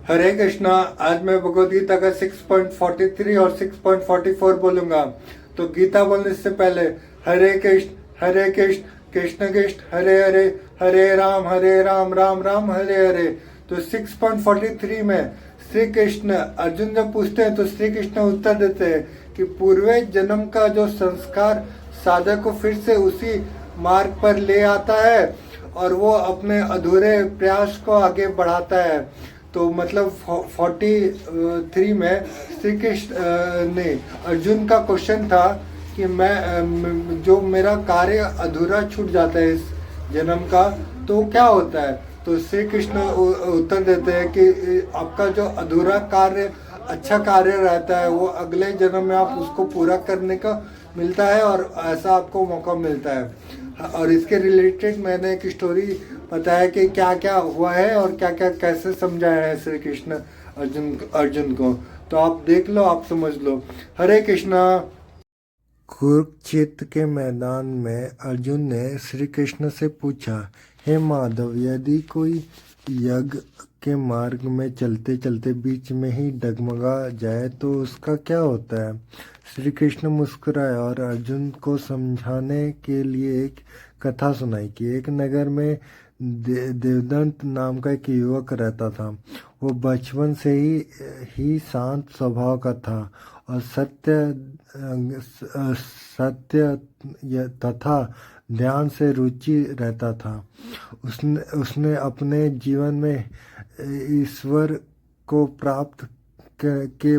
हरे कृष्णा। आज मैं भगवद गीता का 6.43 और 6.44 बोलूंगा। तो गीता बोलने से पहले हरे कृष्ण कृष्ण कृष्ण हरे हरे, हरे राम राम राम हरे हरे। तो 6.43 में श्री कृष्ण अर्जुन जब पूछते हैं तो श्री कृष्ण उत्तर देते हैं कि पूर्वे जन्म का जो संस्कार साधक को फिर से उसी मार्ग पर ले आता है और वो अपने अधूरे प्रयास को आगे बढ़ाता है। तो मतलब 43 में श्री कृष्ण ने अर्जुन का क्वेश्चन था कि मैं जो मेरा कार्य अधूरा छूट जाता है इस जन्म का तो क्या होता है। तो श्री कृष्ण उत्तर देते हैं कि आपका जो अधूरा कार्य अच्छा कार्य रहता है वो अगले जन्म में आप उसको पूरा करने का मिलता है और ऐसा आपको मौका मिलता है। और इसके रिलेटेड मैंने एक स्टोरी बताया कि क्या क्या हुआ है और क्या क्या कैसे समझाया है श्री कृष्ण अर्जुन को। तो आप देख लो, आप समझ लो। हरे कृष्णा। कुरुक्षेत्र के मैदान में अर्जुन ने श्री कृष्ण से पूछा, हे माधव, यदि कोई यज्ञ के मार्ग में चलते चलते बीच में ही डगमगा जाए तो उसका क्या होता है। श्री कृष्ण मुस्कुराए और अर्जुन को समझाने के लिए एक कथा सुनाई कि एक नगर में देवदत्त नाम का एक युवक रहता था। वो बचपन से ही शांत स्वभाव का था और सत्य तथा ध्यान से रुचि रहता था। उसने अपने जीवन में ईश्वर को प्राप्त के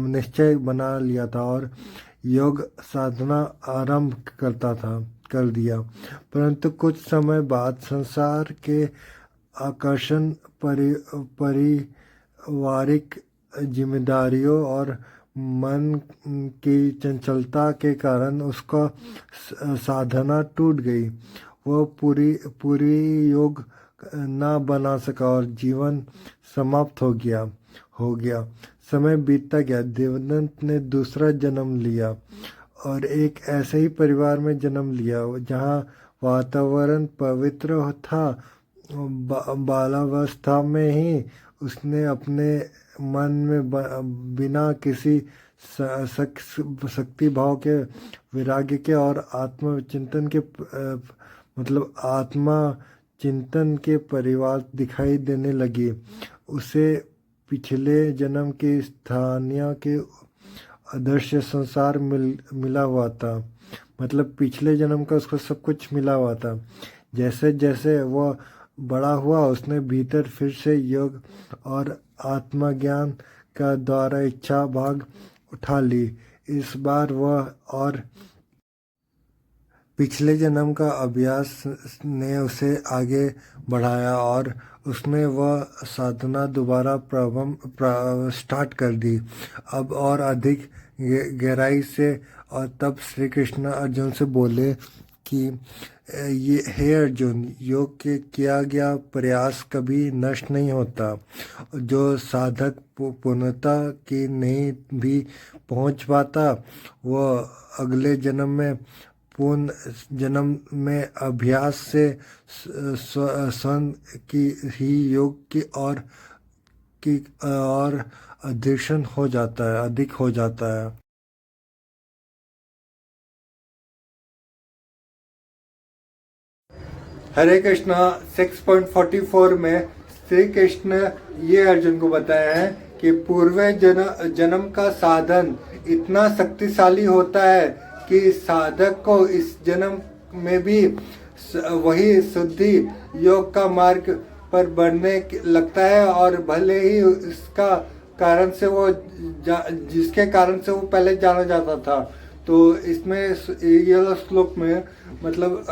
निश्चय बना लिया था और योग साधना आरंभ कर दिया। परंतु कुछ समय बाद संसार के आकर्षण, पारिवारिक जिम्मेदारियों और मन की चंचलता के कारण उसका साधना टूट गई। वह पूरी योग ना बना सका और जीवन समाप्त हो गया। समय बीतता गया। देवदत्त ने दूसरा जन्म लिया और एक ऐसे ही परिवार में जन्म लिया जहाँ वातावरण पवित्र था। बालावस्था में ही उसने अपने मन में बिना किसी शक्ति भाव के, वैराग्य के और आत्मचिंतन के परिवार दिखाई देने लगी। उसे पिछले जन्म के स्थानीय के अदृश्य संसार मिला हुआ था। मतलब पिछले जन्म का उसको सब कुछ मिला हुआ था। जैसे जैसे वह बड़ा हुआ उसने भीतर फिर से योग और आत्मज्ञान का द्वारा इच्छा भाग उठा ली। इस बार वह और पिछले जन्म का अभ्यास ने उसे आगे बढ़ाया और उसने वह साधना दोबारा स्टार्ट कर दी, अब और अधिक गहराई से। और तब श्री कृष्ण अर्जुन से बोले कि ये हे अर्जुन, योग के किया गया प्रयास कभी नष्ट नहीं होता। जो साधक पूर्णता की नहीं भी पहुंच पाता वह अगले जन्म में पूर्ण जन्म में अभ्यास से स्वयं की ही योग की और अधिक हो जाता है। हरे कृष्णा। 6.44 में श्री कृष्ण ये अर्जुन को बताया है कि पूर्व जन्म का साधन इतना शक्तिशाली होता है कि साधक को इस जन्म में भी वही शुद्धि योग का मार्ग पर बढ़ने लगता है और भले ही इसका कारण से वो जिसके कारण से वो पहले जाना जाता था। तो इसमें ये श्लोक में मतलब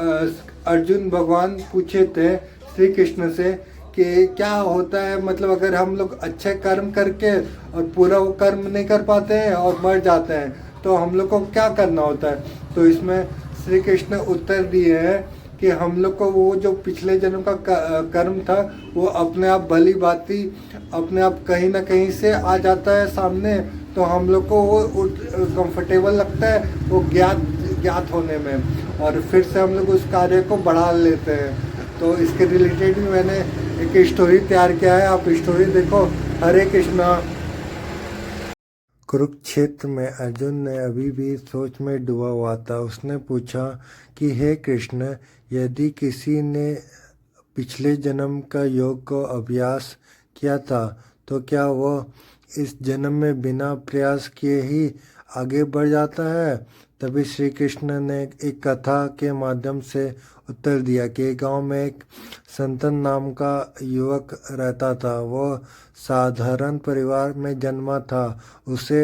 अर्जुन भगवान पूछे थे श्री कृष्ण से कि क्या होता है, मतलब अगर हम लोग अच्छे कर्म करके और पूरा वो कर्म नहीं कर पाते हैं और मर जाते हैं तो हम लोग को क्या करना होता है। तो इसमें श्री कृष्ण उत्तर दिए हैं कि हम लोग को वो जो पिछले जन्म का कर्म था वो अपने आप भली भांति अपने आप कहीं ना कहीं से आ जाता है सामने। तो हम लोग को वो कंफर्टेबल लगता है वो ज्ञात होने में और फिर से हम लोग उस कार्य को बढ़ा लेते हैं। तो इसके रिलेटेड भी मैंने एक स्टोरी तैयार किया है, आप स्टोरी देखो। हरे कृष्णा। कुरुक्षेत्र में अर्जुन ने अभी भी सोच में डूबा हुआ था। उसने पूछा कि हे कृष्ण, यदि किसी ने पिछले जन्म का योग को अभ्यास किया था तो क्या वह इस जन्म में बिना प्रयास किए ही आगे बढ़ जाता है? तभी श्री कृष्ण ने एक कथा के माध्यम से उत्तर दिया कि एक गांव में एक संतन नाम का युवक रहता था। वह साधारण परिवार में जन्मा था। उसे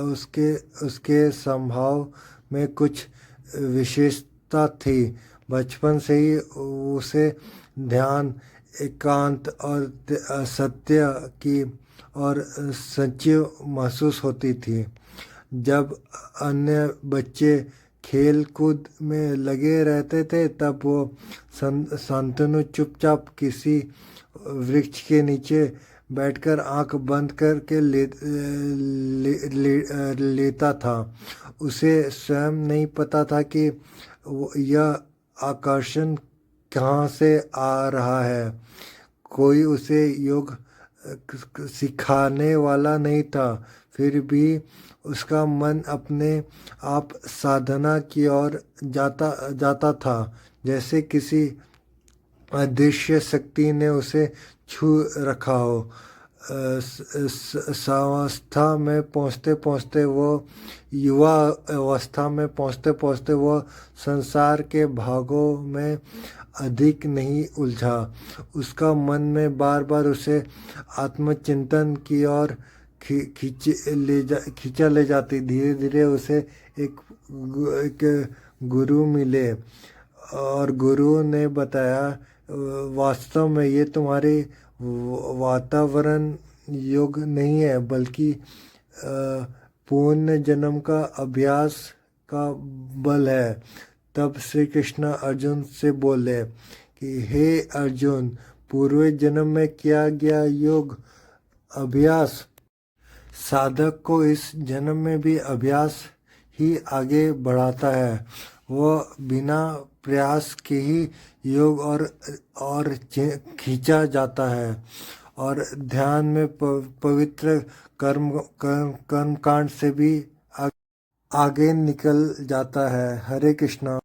उसके उसके स्वभाव में कुछ विशेषता थी। बचपन से ही उसे ध्यान, एकांत और सत्य की और सच्ची महसूस होती थी। जब अन्य बच्चे खेल कूद में लगे रहते थे तब वो शांतनु चुपचाप किसी वृक्ष के नीचे बैठकर आंख बंद करके लेता था। उसे स्वयं नहीं पता था कि यह आकर्षण कहाँ से आ रहा है। कोई उसे योग सिखाने वाला नहीं था, फिर भी उसका मन अपने आप साधना की ओर जाता था, जैसे किसी अदृश्य शक्ति ने उसे छू रखा हो। युवा अवस्था में पहुँचते पहुँचते वो संसार के भागों में अधिक नहीं उलझा। उसका मन में बार बार उसे आत्मचिंतन की ओर खींचा ले जाती। धीरे धीरे उसे एक गुरु मिले और गुरु ने बताया, वास्तव में ये तुम्हारे वातावरण योग नहीं है, बल्कि पूर्ण जन्म का अभ्यास का बल है। तब श्री कृष्ण अर्जुन से बोले कि हे अर्जुन, पूर्व जन्म में किया गया योग अभ्यास साधक को इस जन्म में भी अभ्यास ही आगे बढ़ाता है। वह बिना प्रयास के ही योग और खींचा जाता है और ध्यान में पवित्र कर्म कांड से भी आगे निकल जाता है। हरे कृष्णा।